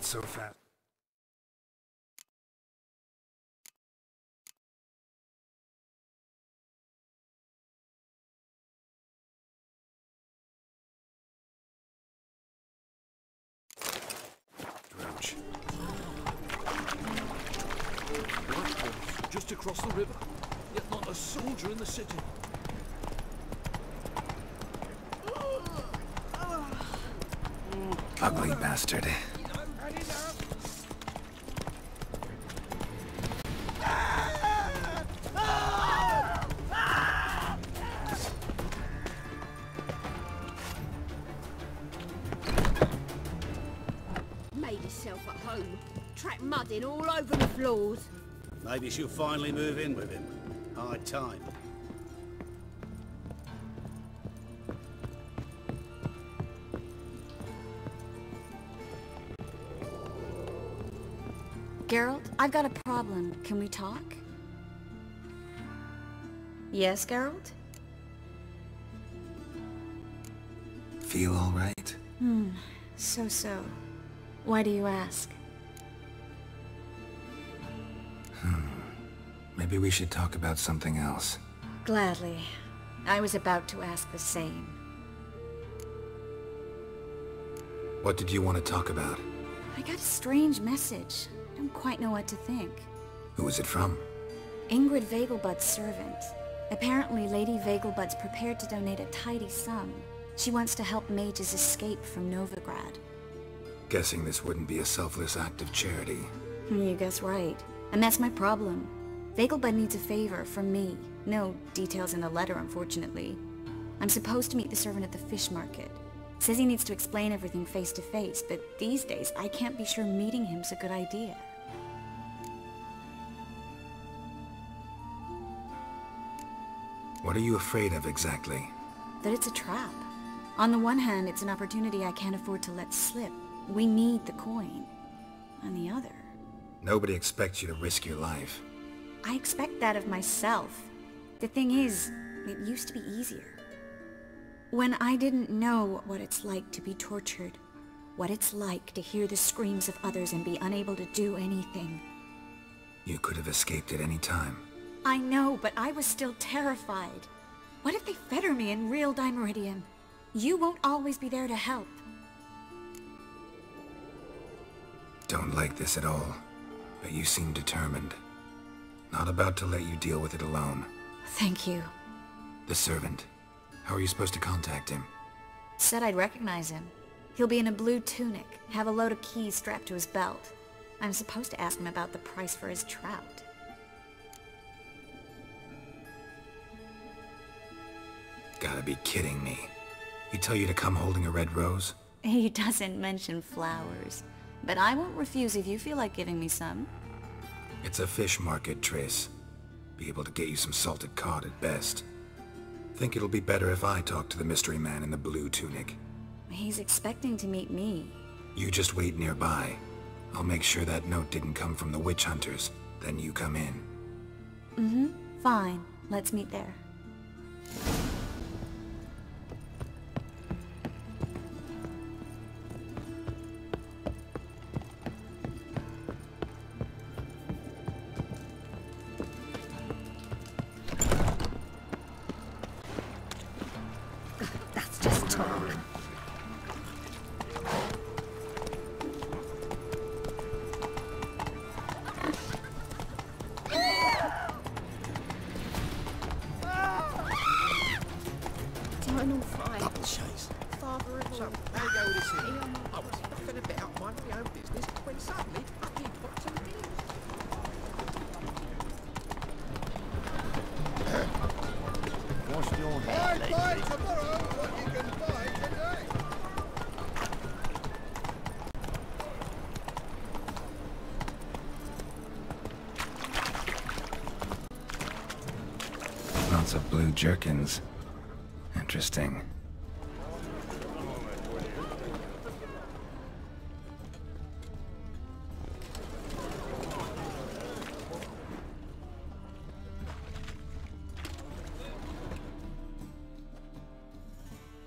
Not so fast. Drouch. Just across the river, yet not a soldier in the city. Ugly bastard. Made herself at home. Track mud in all over the floors. Maybe she'll finally move in with him. High time. Geralt, I've got a problem. Can we talk? Yes, Geralt? Feel all right? So. Why do you ask? Maybe we should talk about something else. Gladly. I was about to ask the same. What did you want to talk about? I got a strange message. I don't quite know what to think. Who was it from? Ingrid Vegelbud's servant. Apparently, Lady Vegelbud's prepared to donate a tidy sum. She wants to help mages escape from Novigrad. Guessing this wouldn't be a selfless act of charity. You guess right. And that's my problem. Vegelbud needs a favor from me. No details in the letter, unfortunately. I'm supposed to meet the servant at the fish market. Says he needs to explain everything face to face, but these days I can't be sure meeting him's a good idea. What are you afraid of exactly? That it's a trap. On the one hand, it's an opportunity I can't afford to let slip. We need the coin. On the other... Nobody expects you to risk your life. I expect that of myself. The thing is, it used to be easier. When I didn't know what it's like to be tortured, what it's like to hear the screams of others and be unable to do anything. You could have escaped at any time. I know, but I was still terrified. What if they fetter me in real Dimeridium? You won't always be there to help. Don't like this at all, but you seem determined. Not about to let you deal with it alone. Thank you. The servant. How are you supposed to contact him? Said I'd recognize him. He'll be in a blue tunic, have a load of keys strapped to his belt. I'm supposed to ask him about the price for his trout. Gotta be kidding me. He tell you to come holding a red rose? He doesn't mention flowers, but I won't refuse if you feel like giving me some. It's a fish market, Triss. Be able to get you some salted cod at best. Think it'll be better if I talk to the mystery man in the blue tunic. He's expecting to meet me. You just wait nearby. I'll make sure that note didn't come from the witch hunters. Then you come in. Fine. Let's meet there. That's just talk. Final fight. Double chase. Father of So, all. how you go with this here? I was nothing about minding my own business when suddenly up he popped in here. Wash your hair, lady. Tomorrow, what you can buy today. Lots of blue jerkins. Interesting.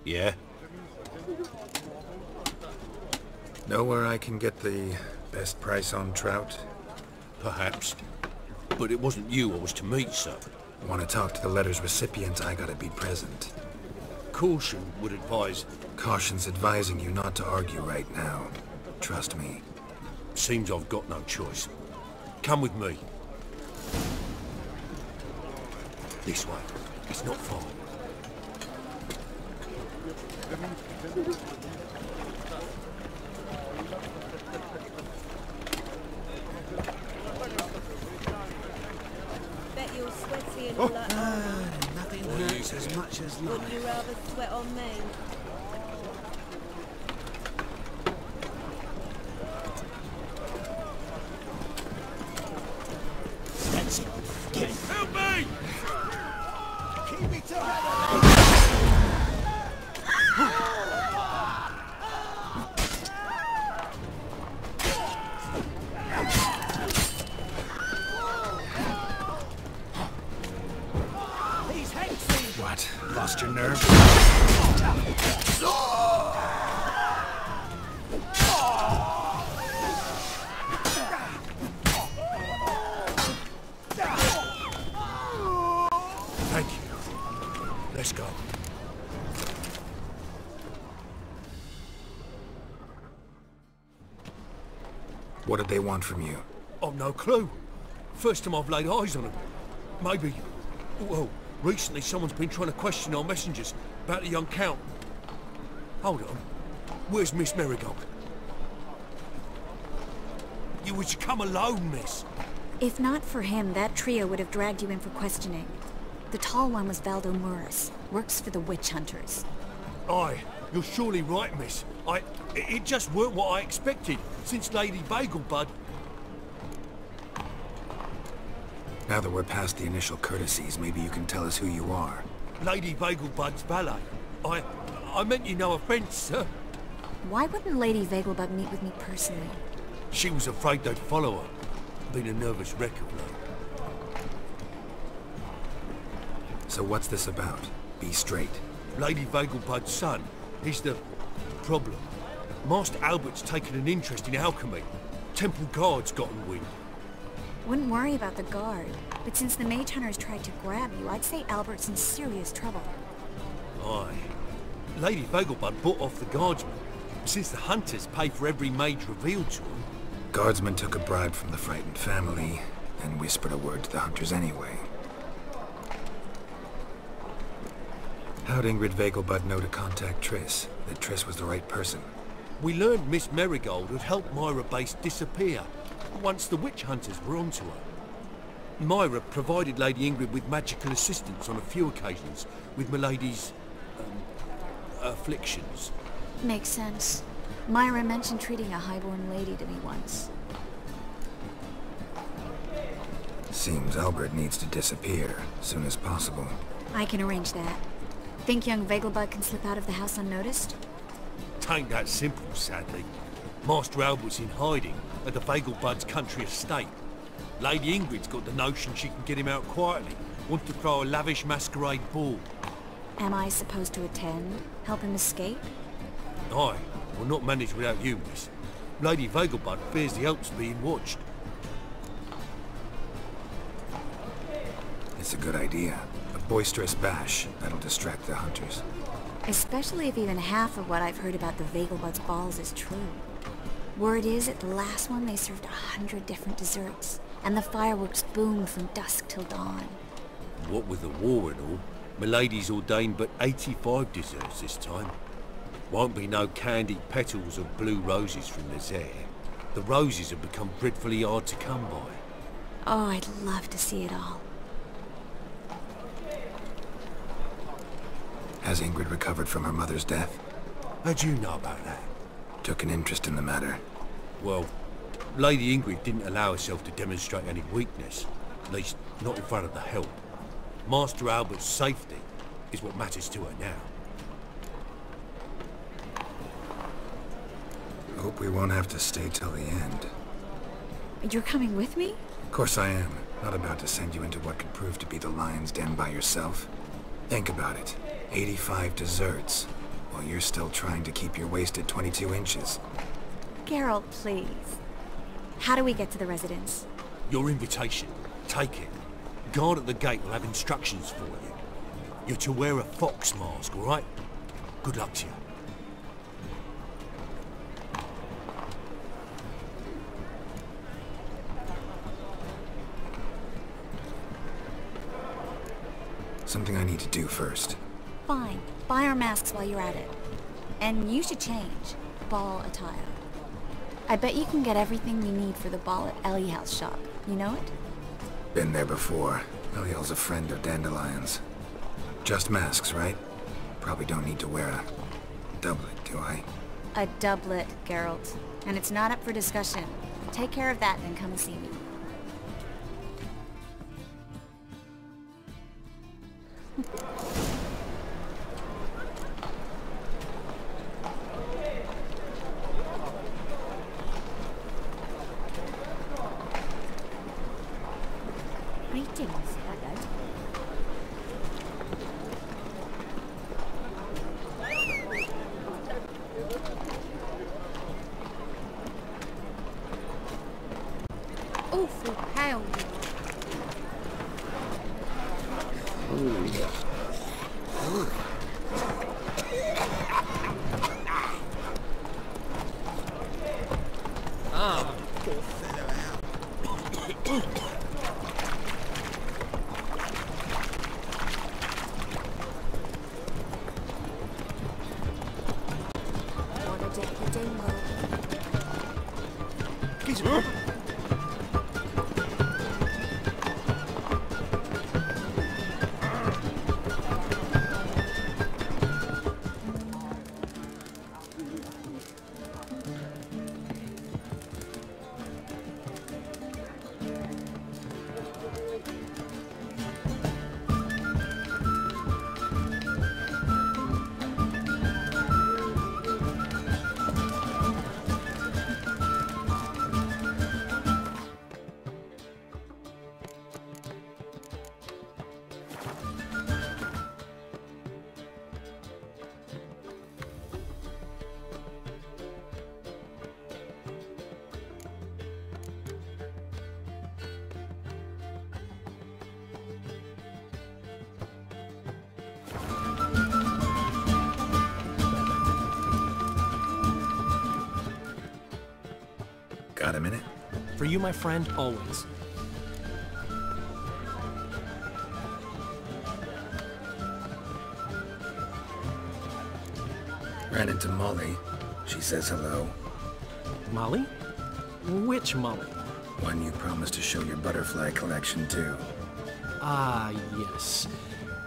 Yeah? Know where I can get the best price on trout? Perhaps. But it wasn't you I was to meet, sir. Want to talk to the letter's recipient, I gotta be present. Caution would advise... Caution's advising you not to argue right now. Trust me. Seems I've got no choice. Come with me. This way. It's not far. Bet you're sweaty and all that. Nothing hurts as much as life. Wouldn't you rather sweat on me? That's it. Get it. Help me! Keep me together. What? Lost your nerve? Thank you. Let's go. What did they want from you? I've no clue. First time I've laid eyes on them. Maybe... Well, recently someone's been trying to question our messengers about the young Count. Hold on. Where's Miss Marigold? You was to come alone, miss. If not for him, that trio would have dragged you in for questioning. The tall one was Valdo Muris, works for the witch hunters. Aye, you're surely right, miss. It just weren't what I expected, since Lady Bagelbud... Now that we're past the initial courtesies, maybe you can tell us who you are. Lady Bagelbud's valet. I meant you no offence, sir. Why wouldn't Lady Vegelbud meet with me personally? She was afraid they'd follow her. Been a nervous wreck of late. So what's this about? Be straight. Lady Vegelbud's son, he's the problem. Master Albert's taken an interest in alchemy. Temple guards gotten wind. Wouldn't worry about the guard, but since the mage hunters tried to grab you, I'd say Albert's in serious trouble. Aye. Lady Vegelbud bought off the guardsmen, since the hunters pay for every mage revealed to them. Guardsmen took a bribe from the frightened family, and whispered a word to the hunters anyway. How'd Ingrid Vegelbud know to contact Triss? That Triss was the right person? We learned Miss Marigold had helped Myra Base disappear, once the witch hunters were onto her. Myra provided Lady Ingrid with magical assistance on a few occasions with Milady's... afflictions. Makes sense. Myra mentioned treating a highborn lady to me once. Seems Albert needs to disappear, soon as possible. I can arrange that. Think young Vegelbud can slip out of the house unnoticed? Tain't that simple, sadly. Master Albert's in hiding at the Vegelbud's country estate. Lady Ingrid's got the notion she can get him out quietly. Wants to throw a lavish masquerade ball. Am I supposed to attend? Help him escape? Aye, we'll not manage without you, miss. Lady Vegelbud fears the Alps being watched. It's a good idea. A boisterous bash, that'll distract the hunters. Especially if even half of what I've heard about the Vegelbud's balls is true. Word is, at the last one they served 100 different desserts, and the fireworks boomed from dusk till dawn. What with the war and all, Milady's ordained but 85 desserts this time. Won't be no candied petals of blue roses from Nazaire. The roses have become dreadfully hard to come by. Oh, I'd love to see it all. Has Ingrid recovered from her mother's death? How'd you know about that? Took an interest in the matter. Well, Lady Ingrid didn't allow herself to demonstrate any weakness. At least, not in front of the help. Master Albert's safety is what matters to her now. Hope we won't have to stay till the end. You're coming with me? Of course I am. Not about to send you into what could prove to be the lion's den by yourself. Think about it. 85 desserts, while you're still trying to keep your waist at 22 inches. Geralt, please. How do we get to the residence? Your invitation. Take it. Guard at the gate will have instructions for you. You're to wear a fox mask, all right? Good luck to you. Something I need to do first. Fine. Buy our masks while you're at it. And you should change. Ball attire. I bet you can get everything we need for the ball at Eliel's shop. You know it? Been there before. Eliel's a friend of Dandelion's. Just masks, right? Probably don't need to wear a doublet, do I? A doublet, Geralt. And it's not up for discussion. Take care of that, then come and see me. Greetings, hello. Awful pale. Ah, poor fellow out. What a dicky dingo. Got a minute? For you, my friend, always. Ran into Molly. She says hello. Molly? Which Molly? One you promised to show your butterfly collection to. Ah, yes.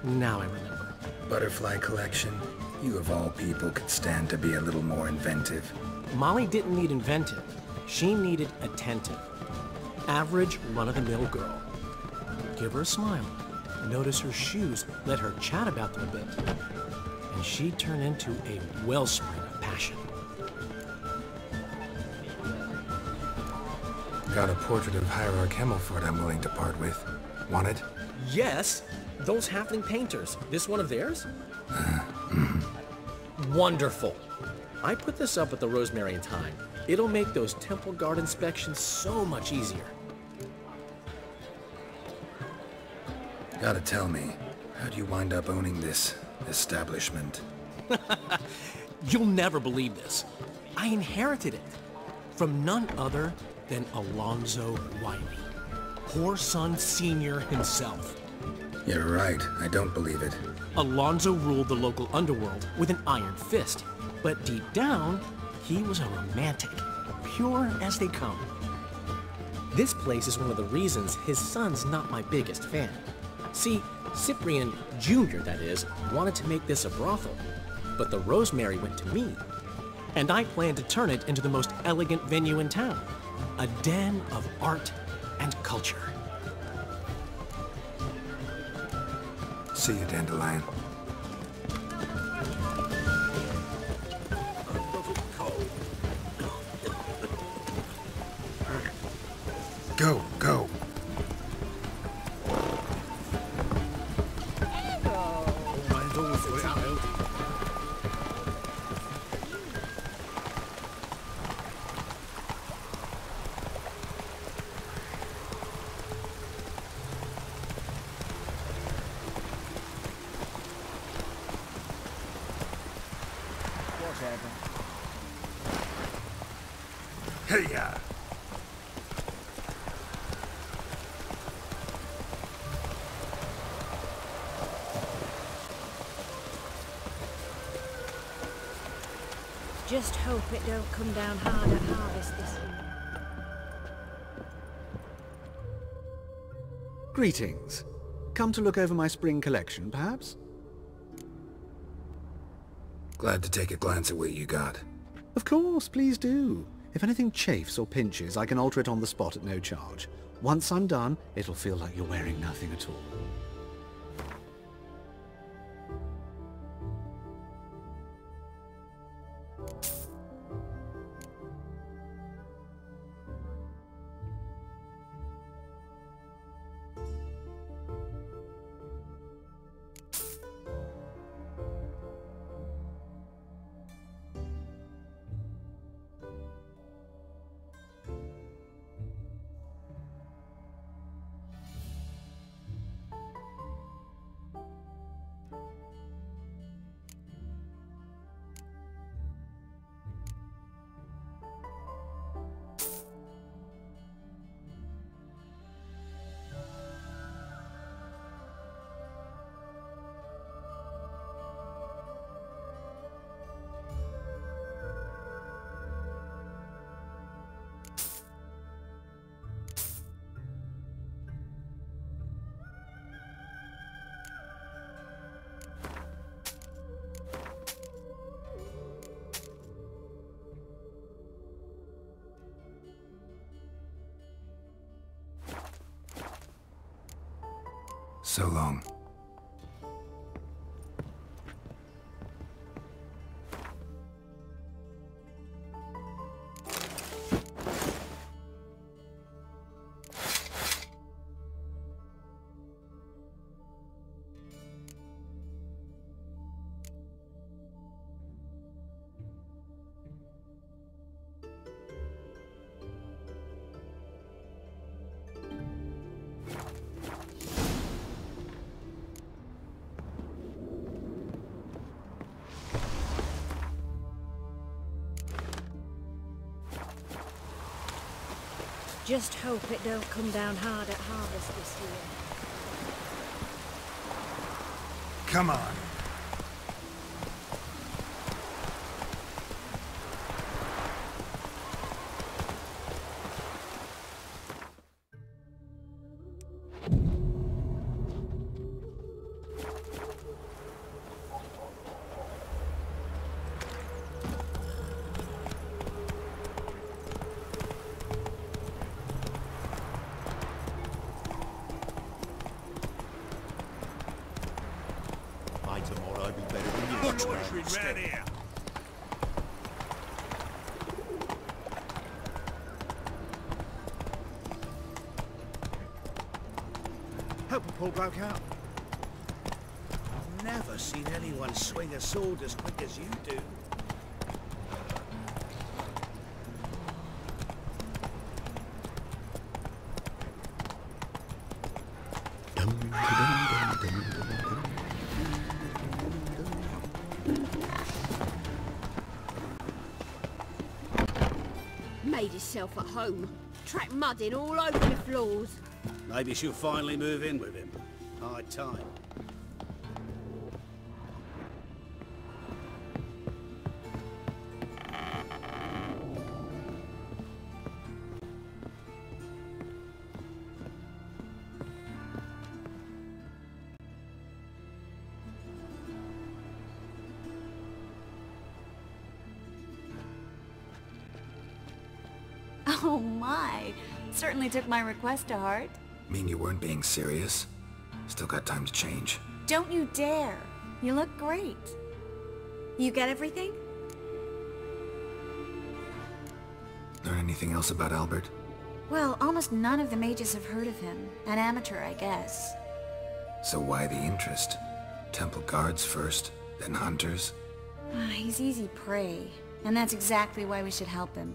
Now I remember. Butterfly collection? You of all people could stand to be a little more inventive. Molly didn't need inventive. She needed attentive. Average, run-of-the-mill girl. Give her a smile. Notice her shoes. Let her chat about them a bit. And she'd turn into a wellspring of passion. Got a portrait of Hierarch Himmelford I'm willing to part with. Want it? Yes! Those halfling painters. This one of theirs? Wonderful. I put this up at the Rosemary and Thyme. It'll make those temple guard inspections so much easier. Gotta tell me, how'd you wind up owning this establishment? You'll never believe this. I inherited it from none other than Alonzo Wiley, Whoreson Sr. himself. You're right, I don't believe it. Alonzo ruled the local underworld with an iron fist, but deep down, he was a romantic, pure as they come. This place is one of the reasons his son's not my biggest fan. See, Cyprian Jr., that is, wanted to make this a brothel, but the Rosemary went to me, and I planned to turn it into the most elegant venue in town, a den of art and culture. See you, Dandelion. Go, go. Hey-ya! Just hope it don't come down hard at harvest this year. Greetings. Come to look over my spring collection, perhaps? Glad to take a glance at what you got. Of course, please do. If anything chafes or pinches, I can alter it on the spot at no charge. Once I'm done, it'll feel like you're wearing nothing at all. So long. Just hope it don't come down hard at harvest this year. Come on. Tomorrow be better than you. Butchering round here. Hope a pull broke out. I've never seen anyone swing a sword as quick as you do. Made herself at home. Track mudding all over the floors. Maybe she'll finally move in with him. High time. Oh my! Certainly took my request to heart. Mean you weren't being serious? Still got time to change. Don't you dare! You look great. You get everything? Learn anything else about Albert? Well, almost none of the mages have heard of him. An amateur, I guess. So why the interest? Temple guards first, then hunters? He's easy prey, and that's exactly why we should help him.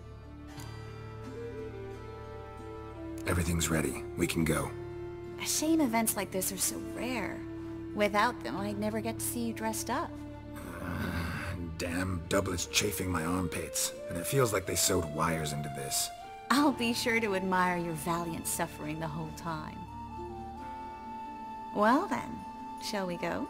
Everything's ready. We can go. A shame events like this are so rare. Without them, I'd never get to see you dressed up. damn doublet's chafing my armpits, and it feels like they sewed wires into this. I'll be sure to admire your valiant suffering the whole time. Well then, shall we go?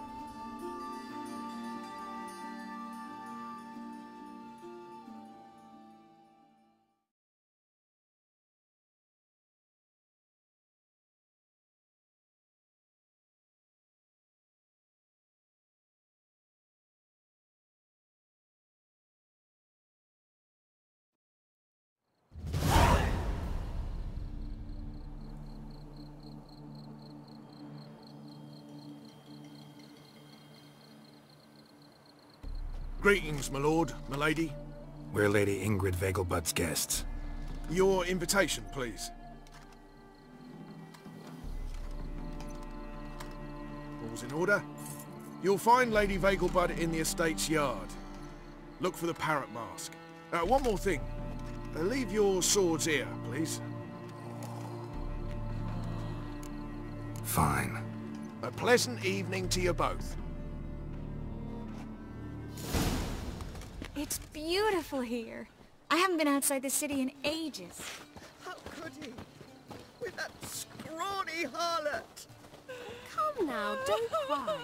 Greetings, my lord, my lady. We're Lady Ingrid Vegelbud's guests. Your invitation, please. All's in order. You'll find Lady Vegelbud in the estate's yard. Look for the parrot mask. One more thing. Leave your swords here, please. Fine. A pleasant evening to you both. It's beautiful here. I haven't been outside the city in ages. How could he? With that scrawny harlot! Come now, don't cry.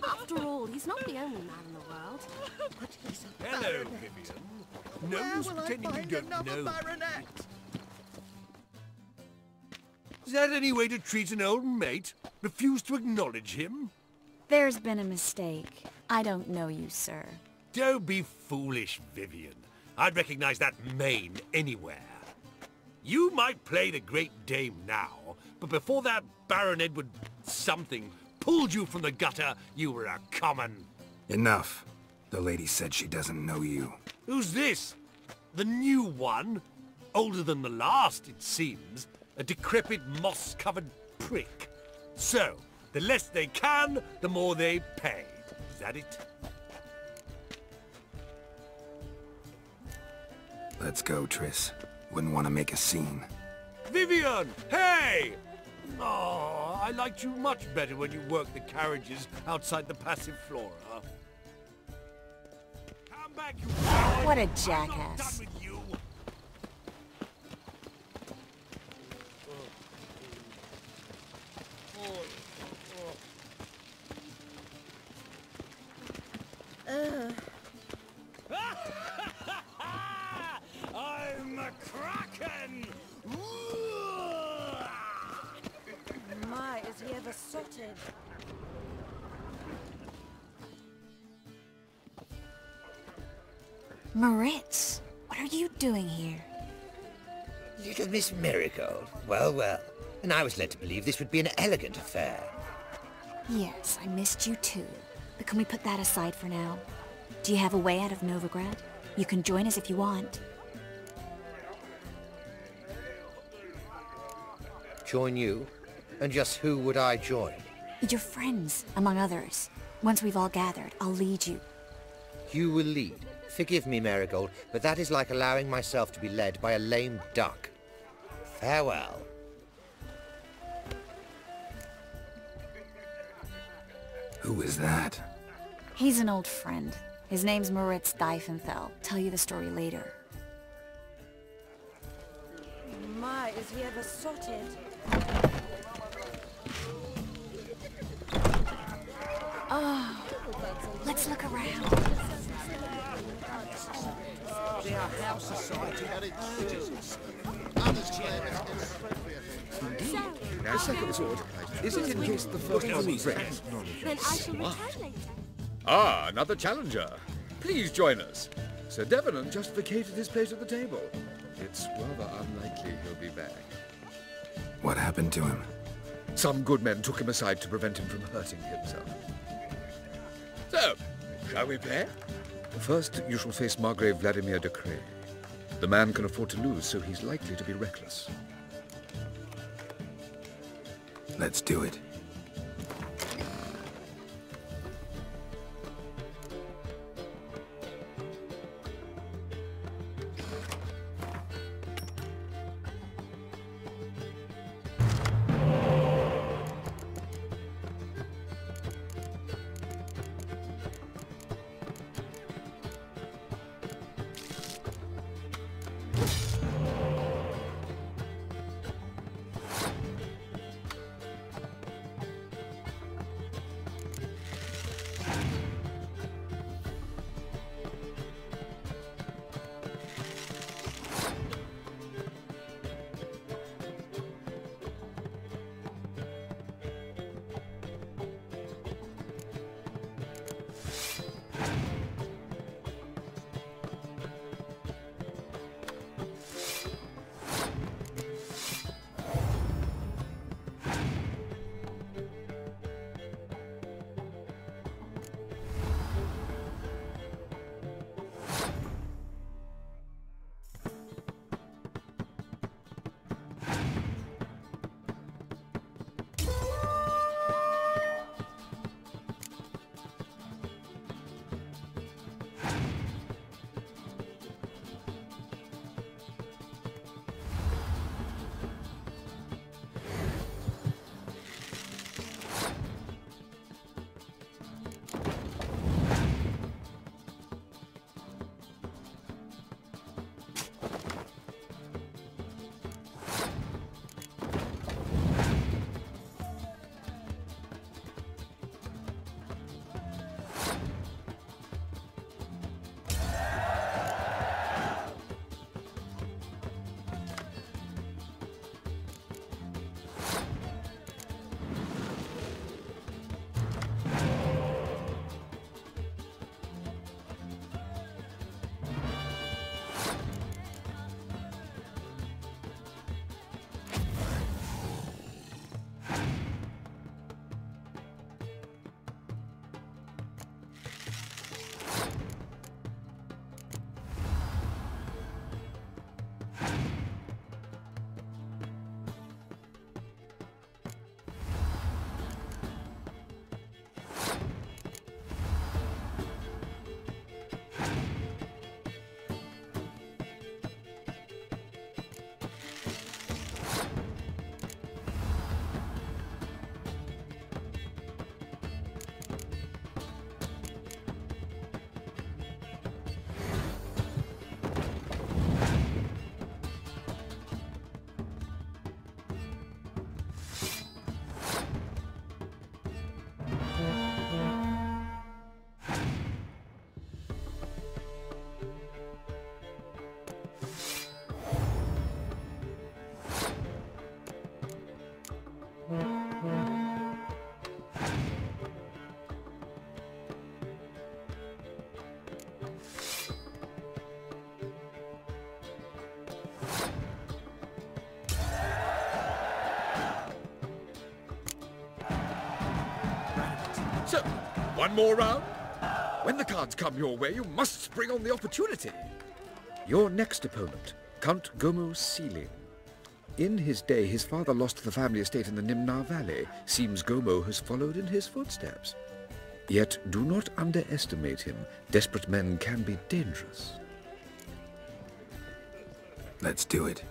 After all, he's not the only man in the world. But he's a Hello, baronet. Vivian. Where No use will I pretending you find don't another know. baronet? Is that any way to treat an old mate? Refuse to acknowledge him? There's been a mistake. I don't know you, sir. Don't be foolish, Vivian. I'd recognize that mane anywhere. You might play the Great Dame now, but before that Baron Edward something pulled you from the gutter, you were a common... Enough. The lady said she doesn't know you. Who's this? The new one? Older than the last, it seems. A decrepit, moss-covered prick. So, the less they can, the more they pay. Is that it? Let's go, Triss. Wouldn't want to make a scene. Vivian! Hey! Oh, I liked you much better when you worked the carriages outside the passive flora. Come back, you coward! What a I'm not jackass. done with you. I'm a kraken! My, is he ever sotted? Moritz, what are you doing here? Little Miss Marigold. Well, well. And I was led to believe this would be an elegant affair. Yes, I missed you too. But can we put that aside for now? Do you have a way out of Novigrad? You can join us if you want. Join you? And just who would I join? Your friends, among others. Once we've all gathered, I'll lead you. You will lead. Forgive me, Marigold, but that is like allowing myself to be led by a lame duck. Farewell. Who is that? He's an old friend. His name's Moritz Diefenthal. Tell you the story later. My, is he ever sotted? Oh, let's look around. They are house society heritage. The second sword, is it in case the first one breaks? Then I shall return later. Ah, another challenger. Please join us. Sir Devenant just vacated his place at the table. It's rather unlikely he'll be back. What happened to him? Some good men took him aside to prevent him from hurting himself. So, shall we play? First, you shall face Margrave Vladimir de Cray. The man can afford to lose, so he's likely to be reckless. Let's do it. So, one more round? When the cards come your way, you must spring on the opportunity. Your next opponent, Count Gomo Sealing. In his day, his father lost the family estate in the Nimnar Valley. Seems Gomo has followed in his footsteps. Yet do not underestimate him. Desperate men can be dangerous. Let's do it.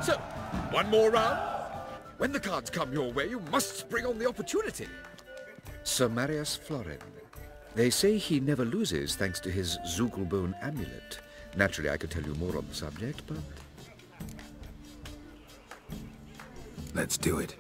So, one more round? When the cards come your way, you must spring on the opportunity. Sir Marius Florin. They say he never loses thanks to his Zugelbone amulet. Naturally, I could tell you more on the subject, but... Let's do it.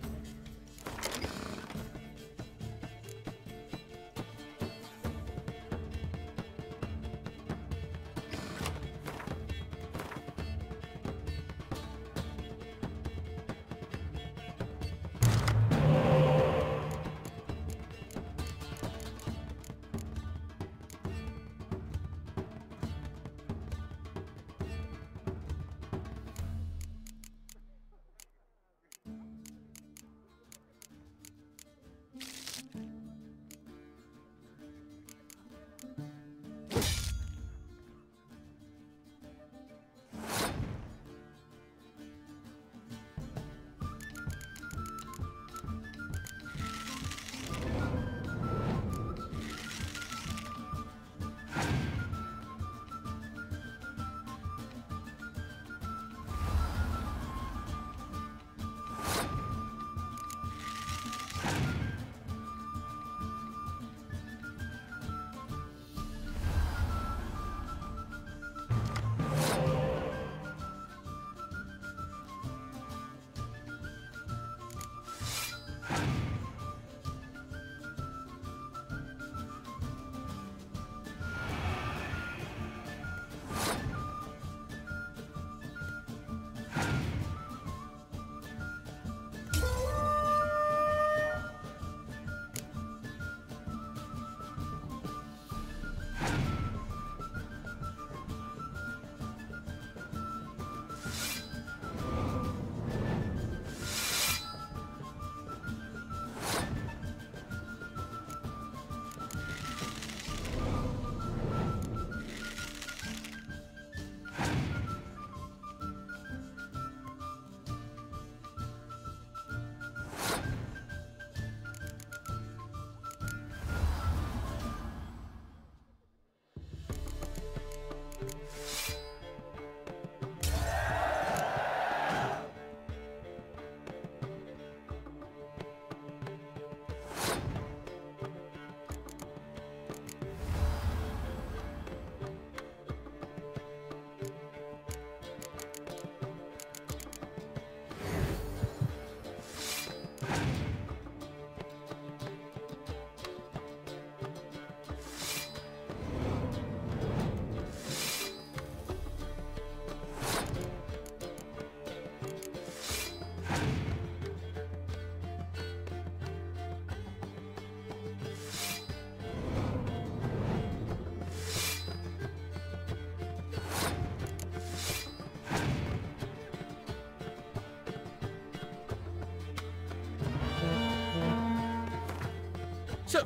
So,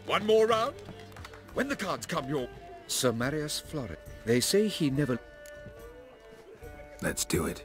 one more round? When the cards come, you're... Sir Marius Flores. They say he never... Let's do it.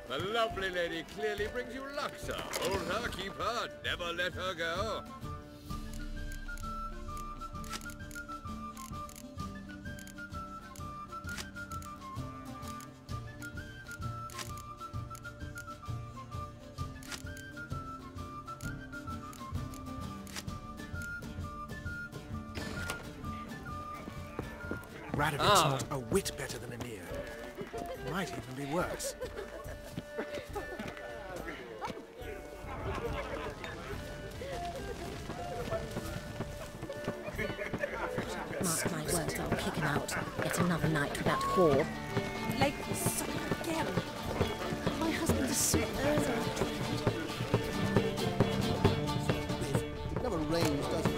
The lovely lady clearly brings you luck, sir. Hold her, keep her, never let her go. Radovid's not a whit better than Emir. Might even be worse. Mark my words, I'll kick him out. Get another night with that whore. Late for supper again. My husband is so early. It never rains, does it?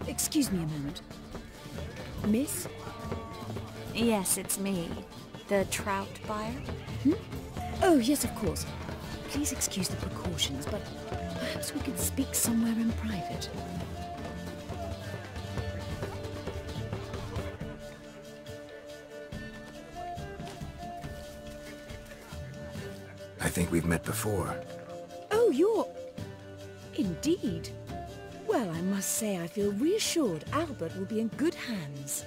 Excuse me a moment. Miss? Yes, it's me. The trout buyer? Oh, yes, of course. Please excuse the precautions, but perhaps we could speak somewhere in private. I think we've met before. Oh, you're... Indeed. Well, I must say I feel reassured Albert will be in good hands.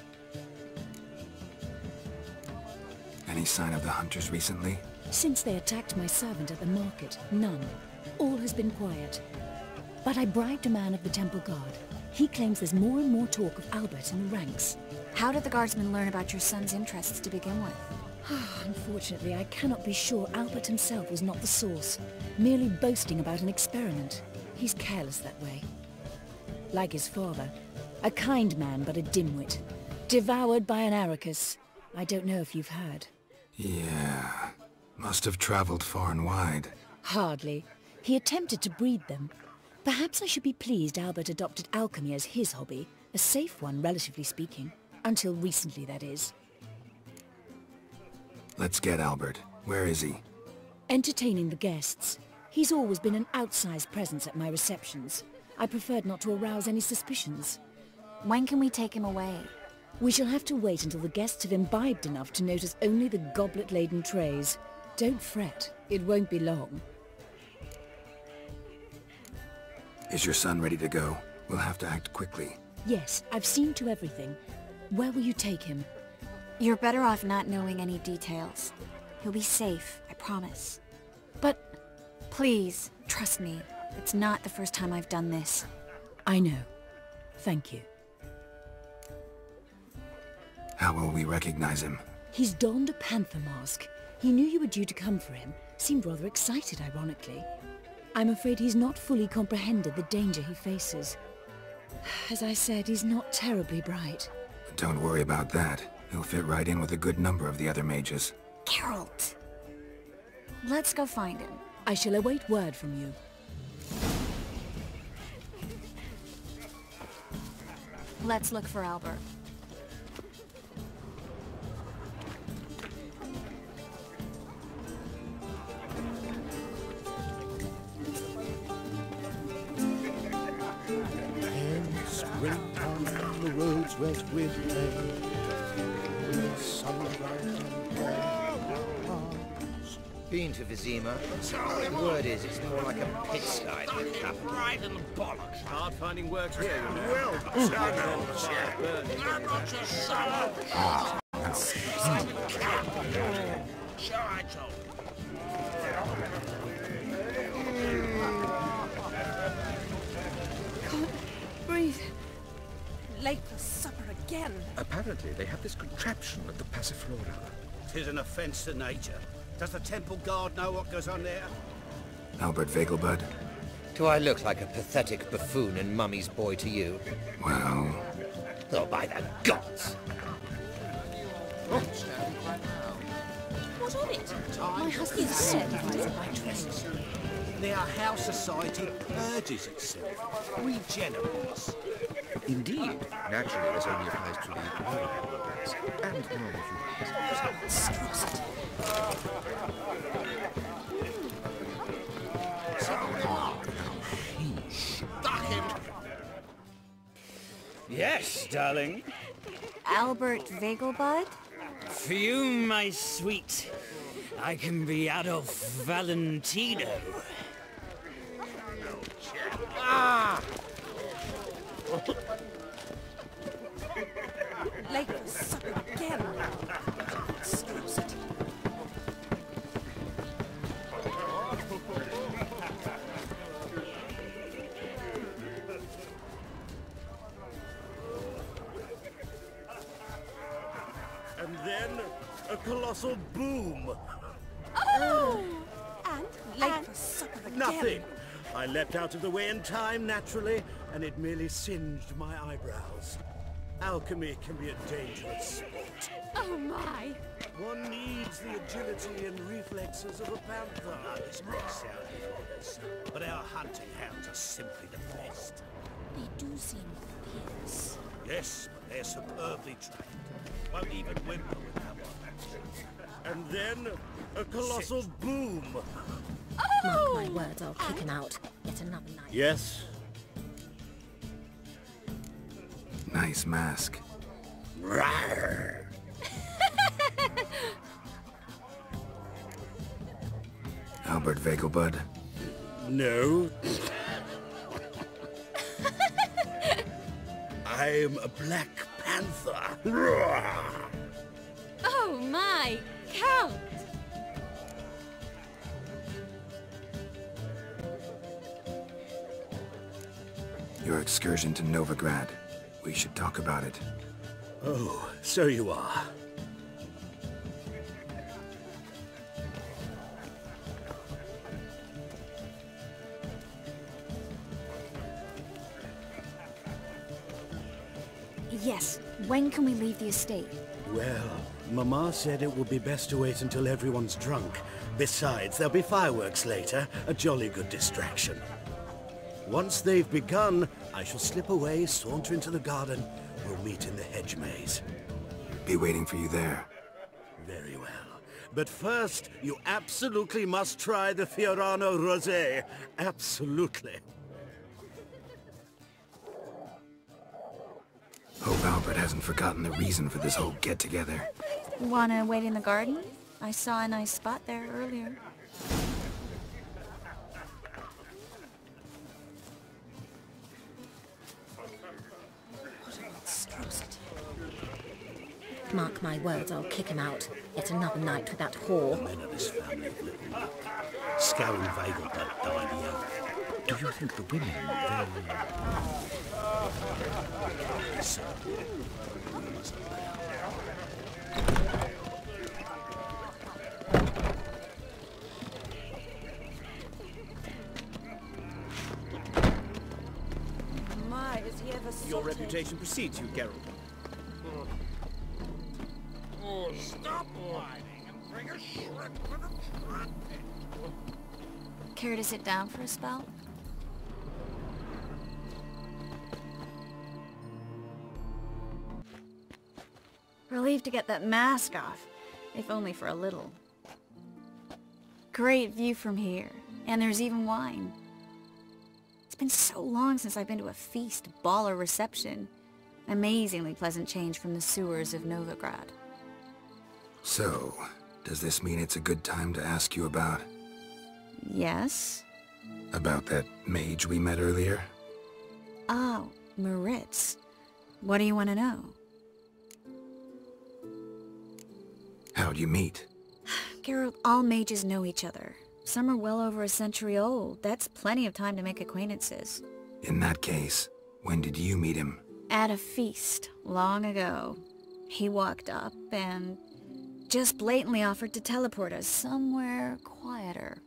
Any sign of the hunters recently? Since they attacked my servant at the market, none. All has been quiet. But I bribed a man of the Temple Guard. He claims there's more and more talk of Albert in the ranks. How did the guardsmen learn about your son's interests to begin with? Unfortunately, I cannot be sure Albert himself was not the source, merely boasting about an experiment. He's careless that way. Like his father, a kind man but a dimwit. Devoured by an Arrakis. I don't know if you've heard. Yeah, must have traveled far and wide. Hardly. He attempted to breed them. Perhaps I should be pleased Albert adopted alchemy as his hobby, a safe one, relatively speaking. Until recently, that is. Let's get Albert. Where is he? Entertaining the guests. He's always been an outsized presence at my receptions. I preferred not to arouse any suspicions. When can we take him away? We shall have to wait until the guests have imbibed enough to notice only the goblet-laden trays. Don't fret. It won't be long. Is your son ready to go? We'll have to act quickly. Yes, I've seen to everything. Where will you take him? You're better off not knowing any details. He'll be safe, I promise. But... Please, trust me. It's not the first time I've done this. I know. Thank you. How will we recognize him? He's donned a panther mask. He knew you were due to come for him. Seemed rather excited, ironically. I'm afraid he's not fully comprehended the danger he faces. As I said, he's not terribly bright. Don't worry about that. He'll fit right in with a good number of the other mages. Geralt! Let's go find him. I shall await word from you. Let's look for Albert. Springtime, the roads wet with rain. Been to Vizima? The word is, it's more like a pigsty than a capital. Right in the bollocks. Hard finding work here. Well done, I'm not your son. Sure, I told Can't breathe. Late for supper again. Apparently, they have this contraption at the Passiflora. 'Tis an offence to nature. Does the Temple Guard know what goes on there? Albert Vegelbud? Do I look like a pathetic buffoon and Mummy's boy to you? Well... Oh, by the gods! What of it? My husband's said by train. Now, how society purges itself, regenerates. Indeed. Naturally, this only applies to the lower worlds and normal humans. Yes, darling. Albert Vegelbud? For you, my sweet, I can be Adolf Valentino. Ah! Late for supper again. Excuse it. And then, a colossal boom. Oh! And late for supper again. Nothing. I leapt out of the way in time, naturally, and it merely singed my eyebrows. Alchemy can be a dangerous sport. Oh my! One needs the agility and reflexes of a panther. This may sound flawless, but our hunting hounds are simply the best. They do seem fierce. Yes, but they're superbly trained. Won't even whimper without one. And then, a colossal boom. Oh! Mark my words, I'll kick him out. Yet another night. Yes. Nice mask. Rawr. Albert Vegelbud? No. I'm a Black Panther. Rawr. Oh my! Count! Your excursion to Novigrad. We should talk about it. Oh, so you are. Yes, when can we leave the estate? Well, Mama said it would be best to wait until everyone's drunk. Besides, there'll be fireworks later, a jolly good distraction. Once they've begun, I shall slip away, saunter into the garden. We'll meet in the hedge maze. Be waiting for you there. Very well. But first, you absolutely must try the Fiorano Rosé. Absolutely. Hope Albert hasn't forgotten the reason for this whole get-together. Wanna wait in the garden? I saw a nice spot there earlier. What a monstrosity. Mark my words, I'll kick him out. Yet another night with that whore. Men of this family of little luck. Scowl and Vagel don't die the young. Do you think the women, So, My, is he ever Your reputation precedes you, Geralt. Oh, stop whining and bring a shrimp to the front. Care to sit down for a spell? Relieved to get that mask off, if only for a little. Great view from here, and there's even wine. It's been so long since I've been to a feast, ball, or reception. Amazingly pleasant change from the sewers of Novigrad. So, does this mean it's a good time to ask you about... Yes? About that mage we met earlier? Oh, Moritz. What do you want to know? How'd you meet? Geralt, all mages know each other. Some are well over a century old. That's plenty of time to make acquaintances. In that case, when did you meet him? At a feast, long ago. He walked up and just blatantly offered to teleport us somewhere quieter.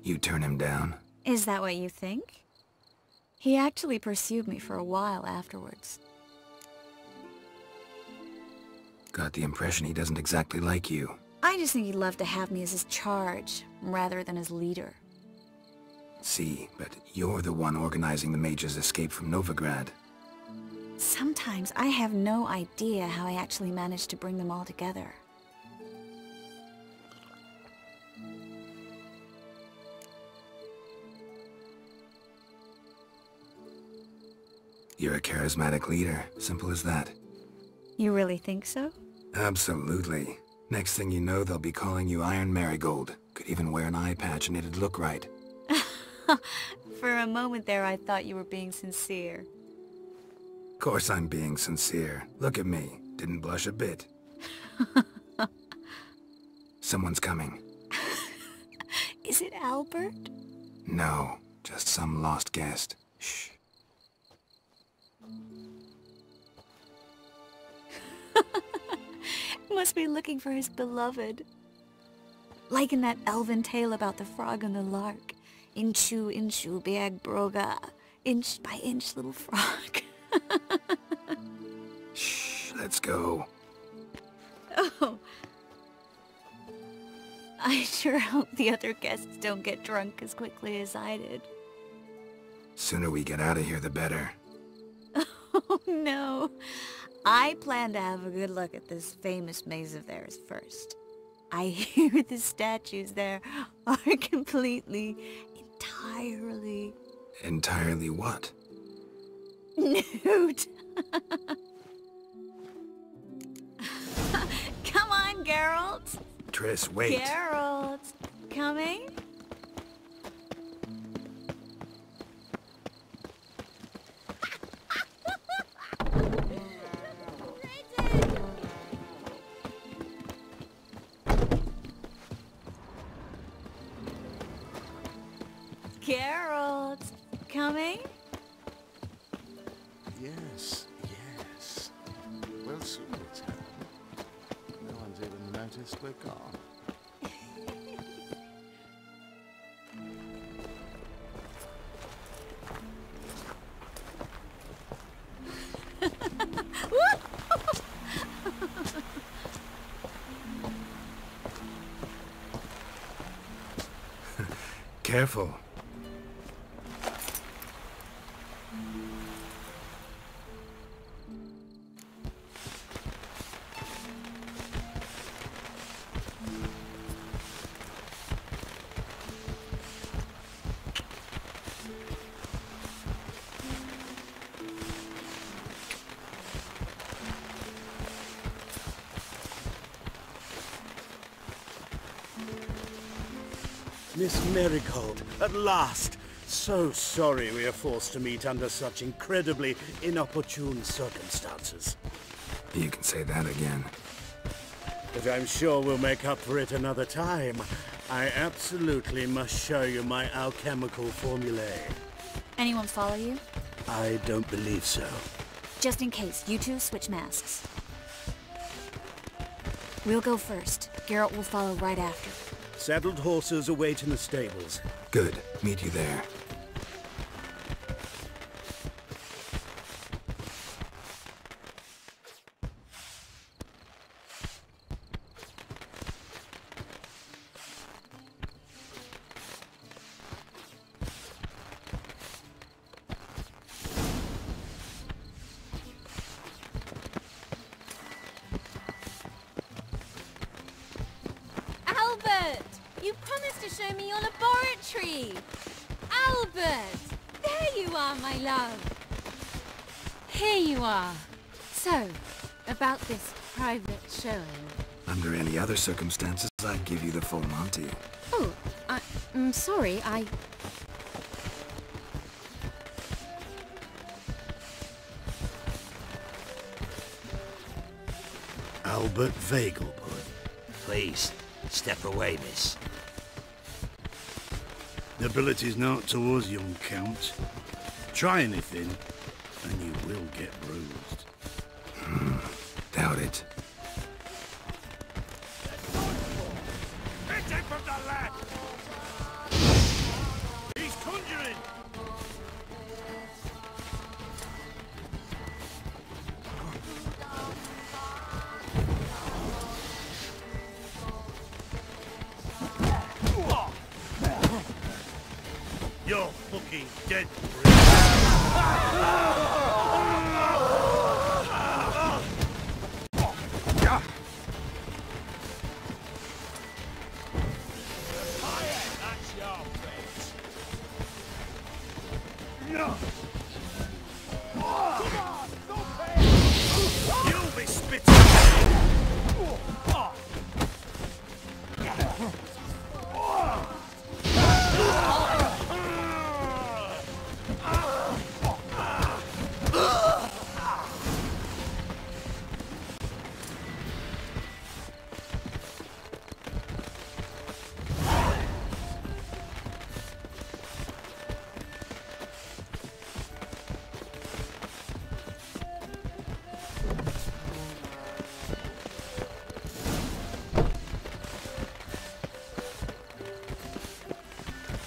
You turn him down? Is that what you think? He actually pursued me for a while afterwards. Got the impression he doesn't exactly like you. I just think he'd love to have me as his charge, rather than his leader. See, but you're the one organizing the mage's escape from Novigrad. Sometimes I have no idea how I actually managed to bring them all together. You're a charismatic leader, simple as that. You really think so? Absolutely. Next thing you know, they'll be calling you Iron Marigold. Could even wear an eye patch and it'd look right. For a moment there, I thought you were being sincere. Of course I'm being sincere. Look at me. Didn't blush a bit. Someone's coming. Is it Albert? No, just some lost guest. Shh. Must be looking for his beloved. Like in that elven tale about the frog and the lark. Inchu, inchu, beag broga. Inch by inch, little frog. Shh, let's go. Oh. I sure hope the other guests don't get drunk as quickly as I did. Sooner we get out of here, the better. Oh no. I plan to have a good look at this famous maze of theirs first. I hear the statues there are entirely... Entirely what? Nude. Come on, Geralt. Triss, wait. Geralt, coming? Geralt, coming? Yes, yes. We'll soon return. No one's even noticed we're gone. Careful. Miss Marigold, at last! So sorry we are forced to meet under such incredibly inopportune circumstances. You can say that again. But I'm sure we'll make up for it another time. I absolutely must show you my alchemical formulae. Anyone follow you? I don't believe so. Just in case, you two switch masks. We'll go first. Geralt will follow right after. Saddled horses await in the stables. Good. Meet you there. Albert! You promised to show me your laboratory! Albert! There you are, my love! Here you are. So, about this private showing. Under any other circumstances, I'd give you the full Monty. Oh, I'm sorry, Albert Vagelbud. Please, step away, miss. The ability's not towards young Count. Try anything, and you will get bruised. Doubt it. Hit him from the left! He's conjuring! You're fucking dead. You'll be spitting!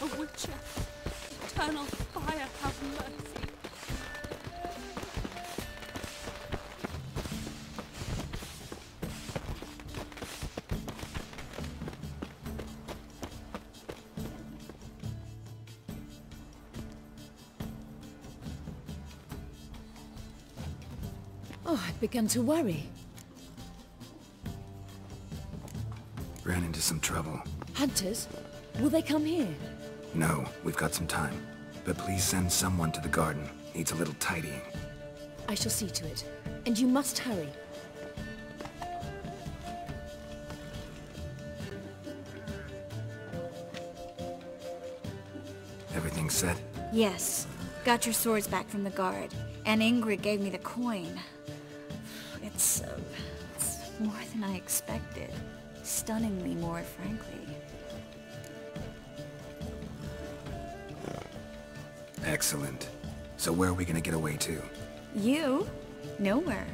A witcher. Eternal fire, have mercy. Oh, I've begun to worry. Ran into some trouble. Hunters? Will they come here? No, we've got some time. But please send someone to the garden. Needs a little tidying. I shall see to it. And you must hurry. Everything set? Yes. Got your swords back from the guard. And Ingrid gave me the coin. It's more than I expected. Stunningly more, frankly. Excellent. So where are we gonna get away to? You? Nowhere.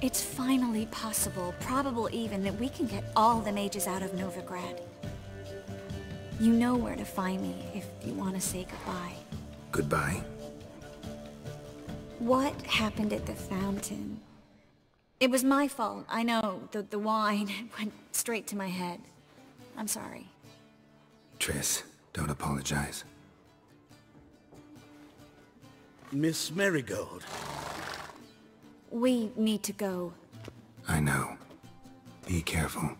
It's finally possible, probable even, that we can get all the mages out of Novigrad. You know where to find me if you want to say goodbye. Goodbye? What happened at the fountain? It was my fault, I know. The wine went straight to my head. I'm sorry. Triss, don't apologize. Miss Marigold. We need to go. I know. Be careful.